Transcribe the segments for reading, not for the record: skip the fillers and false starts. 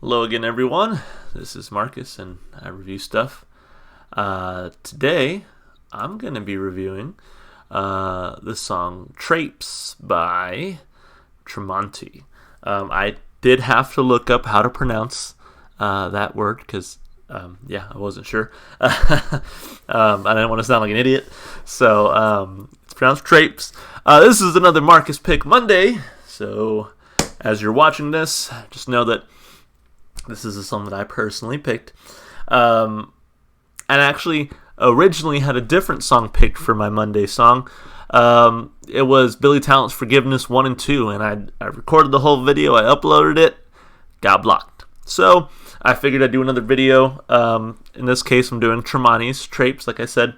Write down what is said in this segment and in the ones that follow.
Hello again, everyone. This is Marcus, and I review stuff. Today, I'm going to be reviewing the song Traipse by Tremonti. I did have to look up how to pronounce that word because, I wasn't sure. I didn't want to sound like an idiot. So, it's pronounced Traipse. This is another Marcus Pick Monday. So, as you're watching this, just know that this is a song that I personally picked. And actually originally had a different song picked for my Monday song. It was Billy Talent's Forgiveness 1 and 2. And I recorded the whole video. I uploaded it. Got blocked. So I figured I'd do another video. In this case, I'm doing Tremonti's Traipse, like I said.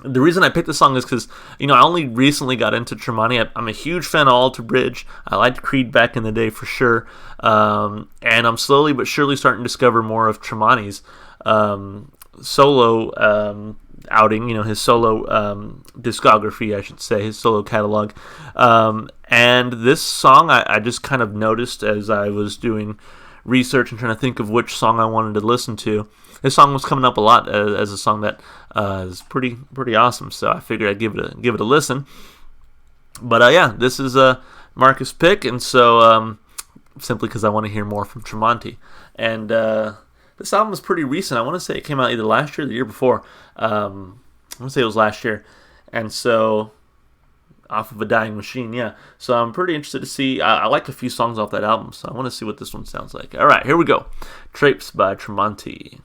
The reason I picked this song is because, I only recently got into Tremonti. I'm a huge fan of Alter Bridge. I liked Creed back in the day for sure. And I'm slowly but surely starting to discover more of Tremonti's solo outing, his solo discography, I should say, his solo catalog. And this song I just kind of noticed as I was doing research and trying to think of which song I wanted to listen to. This song was coming up a lot as a song that is pretty awesome, so I figured I'd give it a listen. But this is a Marcus pick, and so simply because I want to hear more from Tremonti. And this album is pretty recent. I want to say it came out either last year or the year before. I want to say it was last year, and so off of A Dying Machine, yeah. So I'm pretty interested to see. I like a few songs off that album, so I want to see what this one sounds like. All right, here we go. Traipse by Tremonti.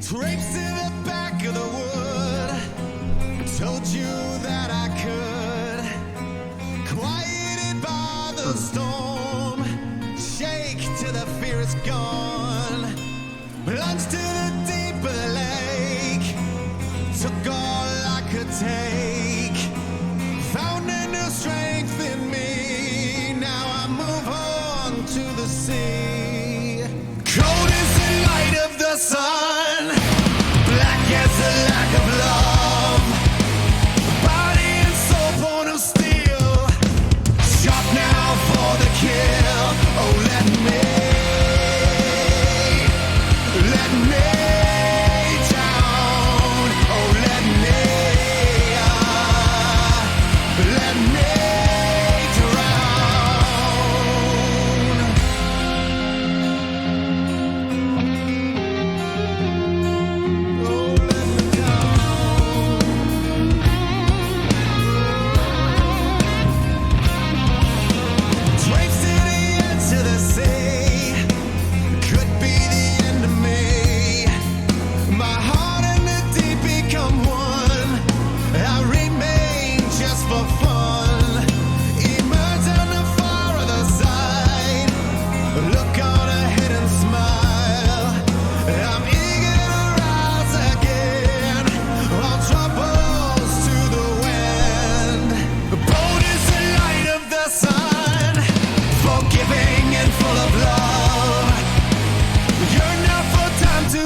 Traipse in the back of the wood, told you that I could. Quieted by the storm, shake till the fear is gone. Plunge to the deep of the lake, took all I could take. Found a new strength in me, now I move on to the sea. Cold is the light of the sun, black as the lack of love. Body and soul born of steel, sharp now for the kill. Oh, let me down. Oh, let me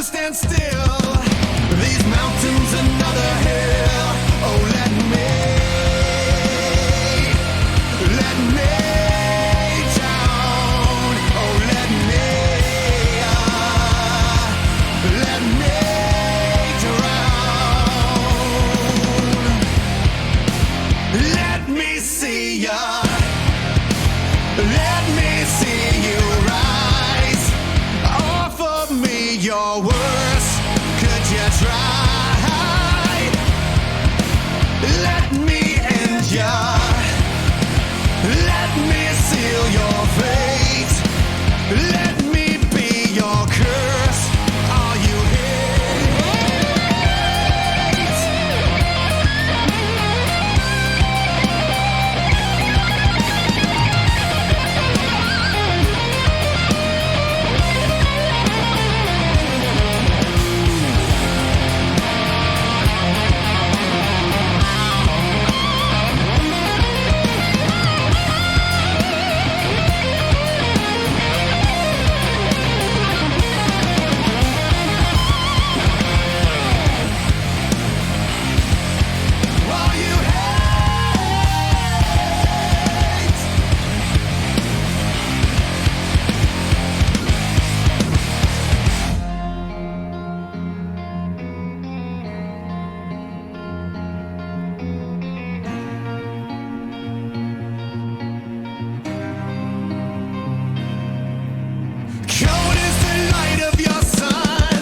stand still. These mountains, another hill. Oh, let me down. Oh, let me drown. Let me see ya. Let me see you rise. Offer me your worst. Could you try? Let me end ya. Let me seal your fate. Let me be your curse. Are you here? Cold is the light of your sun,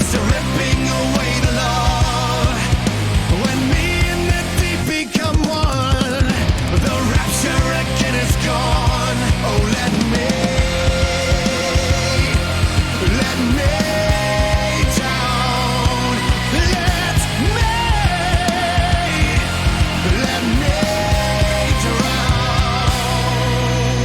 stripping away the love. When me and the deep become one, the rapture again is gone. Oh, let me down. Let me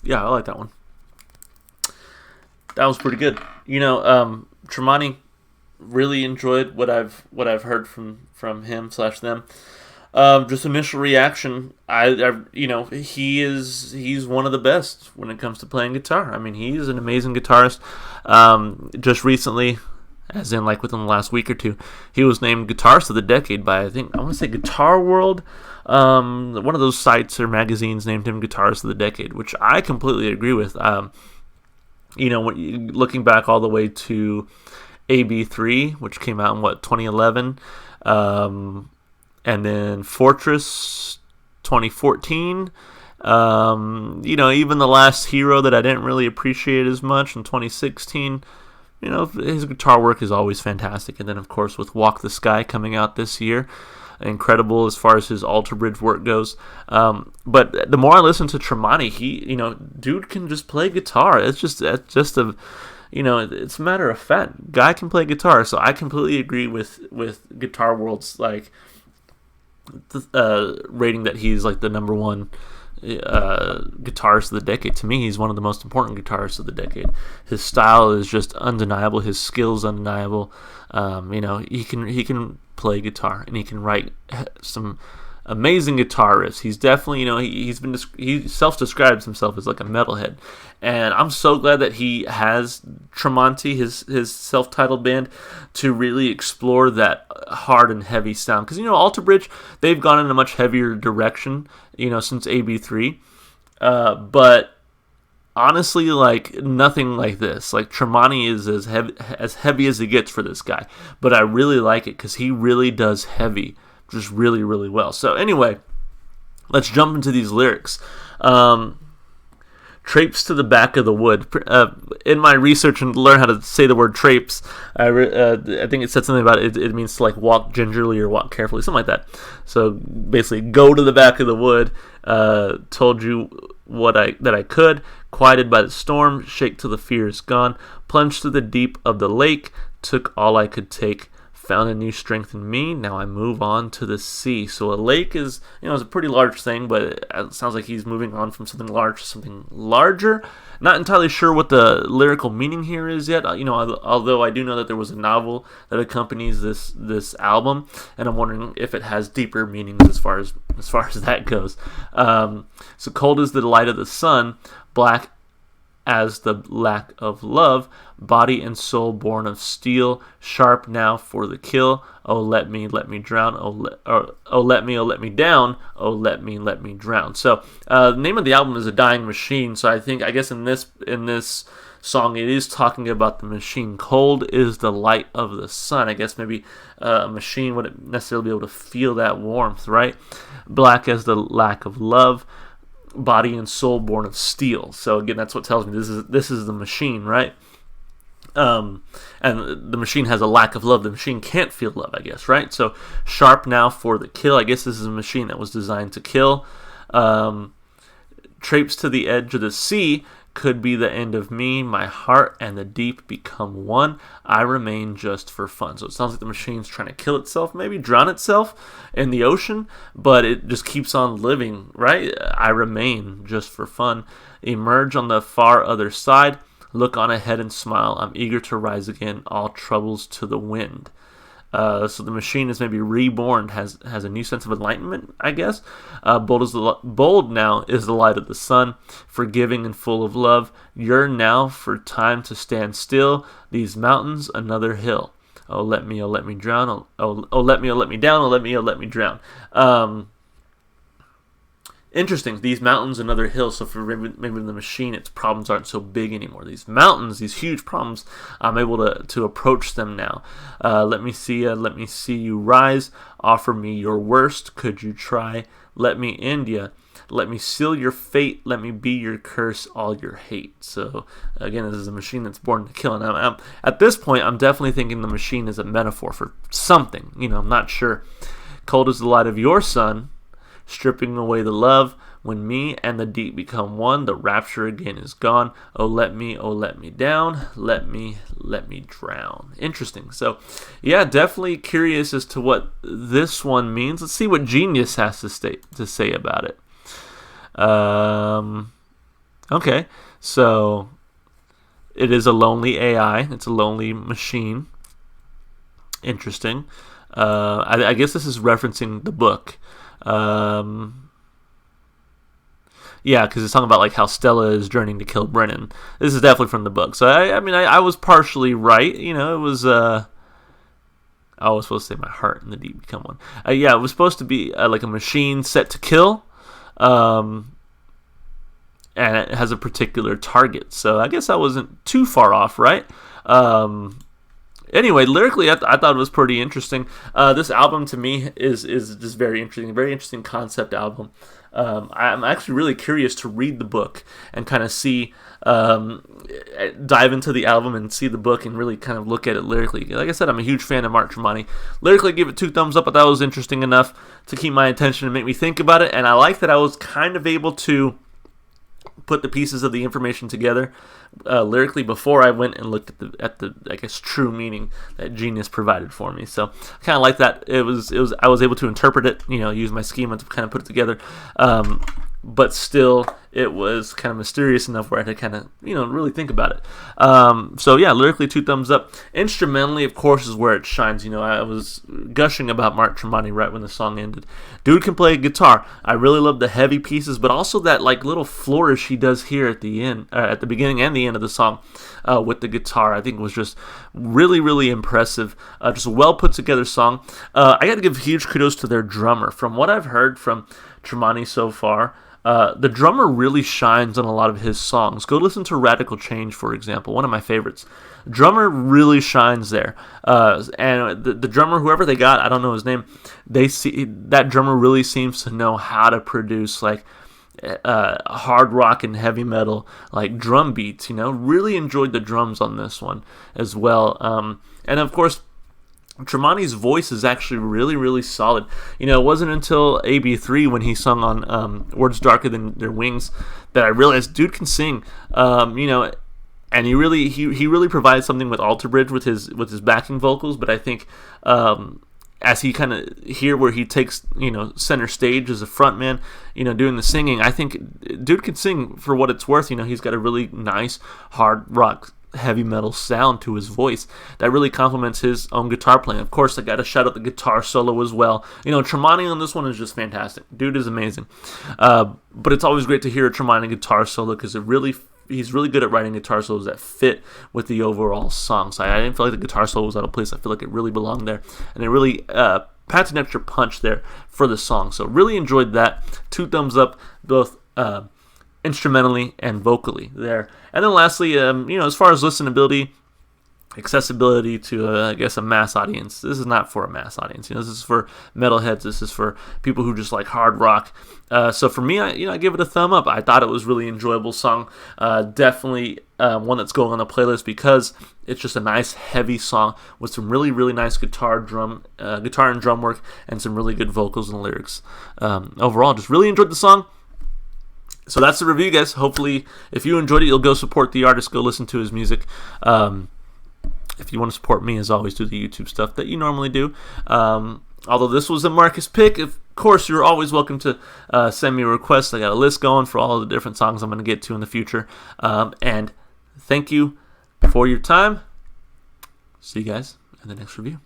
Yeah, I like that one. That was pretty good. Tremonti, really enjoyed what I've heard from him / them. Just initial reaction, he's one of the best when it comes to playing guitar. I mean, he is an amazing guitarist. Just recently, as in like within the last week or two, he was named Guitarist of the Decade by, I want to say Guitar World. One of those sites or magazines named him Guitarist of the Decade, which I completely agree with. Looking back all the way to AB3, which came out in 2011, and then Fortress 2014. Even the last Hero that I didn't really appreciate as much in 2016. His guitar work is always fantastic. And then, of course, with Walk the Sky coming out this year, incredible as far as his Alter Bridge work goes. But the more I listen to Tremonti, dude can just play guitar. It's a matter of fact. Guy can play guitar. So I completely agree with Guitar World's rating that he's like the number one guitarist of the decade. To me, he's one of the most important guitarists of the decade. His style is just undeniable. His skills undeniable. He can play guitar and he can write some amazing guitar riffs. He's definitely, he self-describes himself as like a metalhead, and I'm so glad that he has Tremonti, his self-titled band, to really explore that hard and heavy sound. Because Alter Bridge, they've gone in a much heavier direction, since AB3, but honestly, like nothing like this. Like Tremonti is as heavy as it gets for this guy, but I really like it because he really does heavy just really, really well. So anyway, let's jump into these lyrics. Traipse to the back of the wood. In my research and learn how to say the word traipse, I think it said something about it means to like walk gingerly or walk carefully, something like that. So basically, go to the back of the wood. Told you that I could. Quieted by the storm, shake till the fear is gone. Plunged to the deep of the lake, took all I could take. Found a new strength in me, now I move on to the sea. So a lake is, is a pretty large thing, but it sounds like he's moving on from something large to something larger. Not entirely sure what the lyrical meaning here is yet. Although I do know that there was a novel that accompanies this album, and I'm wondering if it has deeper meanings as far as that goes. So cold is the light of the sun, black as the lack of love, body and soul born of steel, sharp now for the kill. Oh, let me drown. Let me down. Oh, let me drown. So, the name of the album is A Dying Machine. So I guess in this song it is talking about the machine. Cold is the light of the sun. I guess maybe a machine wouldn't necessarily be able to feel that warmth, right? Black as the lack of love, body and soul born of steel. So again, that's what tells me this is the machine, right? And the machine has a lack of love. The machine can't feel love, I guess, right? So sharp now for the kill. I guess this is a machine that was designed to kill. Traipse to the edge of the sea, could be the end of me. My heart and the deep become one. I remain just for fun. So it sounds like the machine's trying to kill itself, maybe drown itself in the ocean, but it just keeps on living, right? I remain just for fun. Emerge on the far other side. Look on ahead and smile. I'm eager to rise again. All troubles to the wind. So the machine is maybe reborn, has a new sense of enlightenment, I guess. Bold now is the light of the sun, forgiving and full of love. Yearn now for time to stand still. These mountains, another hill. Oh, let me drown. Oh, let me down. Oh, let me drown. interesting. These mountains and other hills. So for maybe the machine, its problems aren't so big anymore. These mountains, these huge problems, I'm able to approach them now. Let me see you rise. Offer me your worst. Could you try? Let me end ya. Let me seal your fate. Let me be your curse, all your hate. So, again, this is a machine that's born to kill. And at this point, I'm definitely thinking the machine is a metaphor for something. I'm not sure. Cold is the light of your sun, stripping away the love. When me and the deep become one, the rapture again is gone. Oh, let me down. Let me drown. Interesting. So, yeah, definitely curious as to what this one means. Let's see what Genius has to say about it. Okay, so it is a lonely AI. It's a lonely machine. Interesting. I guess this is referencing the book. Yeah, because it's talking about like how Stella is journeying to kill Brennan. This is definitely from the book. So I was partially right. It was. I was supposed to say my heart and the deep become one. Yeah, it was supposed to be like a machine set to kill. And it has a particular target. So I guess I wasn't too far off, right? Anyway, lyrically, I thought it was pretty interesting. This album to me is just very interesting. A very interesting concept album. I'm actually really curious to read the book and kind of see, dive into the album and see the book and really kind of look at it lyrically. Like I said, I'm a huge fan of Mark Tremonti. Lyrically, I give it 2 thumbs up. I thought it was interesting enough to keep my attention and make me think about it. And I like that I was kind of able to put the pieces of the information together lyrically before I went and looked at the I guess true meaning that Genius provided for me. So I kind of like that. I was able to interpret it, use my schema to kind of put it together. But still, it was kind of mysterious enough where I had to kind of, really think about it. So yeah, lyrically 2 thumbs up. Instrumentally, of course, is where it shines. I was gushing about Mark Tremonti right when the song ended. Dude can play guitar. I really love the heavy pieces, but also that like little flourish he does here at the end, at the beginning and the end of the song with the guitar. I think was just really, really impressive. Just a well put together song. I got to give huge kudos to their drummer. From what I've heard from Tremonti so far, the drummer really shines on a lot of his songs. Go listen to Radical Change, for example, one of my favorites. Drummer really shines there. And the drummer, whoever they got, I don't know his name, that drummer really seems to know how to produce like hard rock and heavy metal, like drum beats, Really enjoyed the drums on this one as well. And of course, Tremonti's voice is actually really, really solid. It wasn't until AB3 when he sung on Words Darker Than Their Wings that I realized dude can sing. And he really provided something with Alter Bridge with his backing vocals. But I think as he kind of here where he takes center stage as a frontman, doing the singing, I think dude can sing for what it's worth. He's got a really nice hard rock heavy metal sound to his voice that really complements his own guitar playing. Of course, I got to shout out the guitar solo as well. Tremonti on this one is just fantastic. Dude is amazing. But it's always great to hear a Tremonti guitar solo because he's really good at writing guitar solos that fit with the overall song. So I didn't feel like the guitar solo was out of place. I feel like it really belonged there, and it really packs an extra punch there for the song. So really enjoyed that. 2 thumbs up, both instrumentally and vocally there. And then lastly, as far as listenability, accessibility to, I guess, a mass audience. This is not for a mass audience. This is for metalheads. This is for people who just like hard rock. So for me, I give it a thumb up. I thought it was a really enjoyable song. Definitely one that's going on the playlist because it's just a nice heavy song with some really, really nice guitar and drum work and some really good vocals and lyrics. Overall, just really enjoyed the song. So that's the review, guys. Hopefully, if you enjoyed it, you'll go support the artist, go listen to his music. If you want to support me, as always, do the YouTube stuff that you normally do. Although this was a Marcus pick, of course, you're always welcome to send me a request. I got a list going for all of the different songs I'm going to get to in the future. And thank you for your time. See you guys in the next review.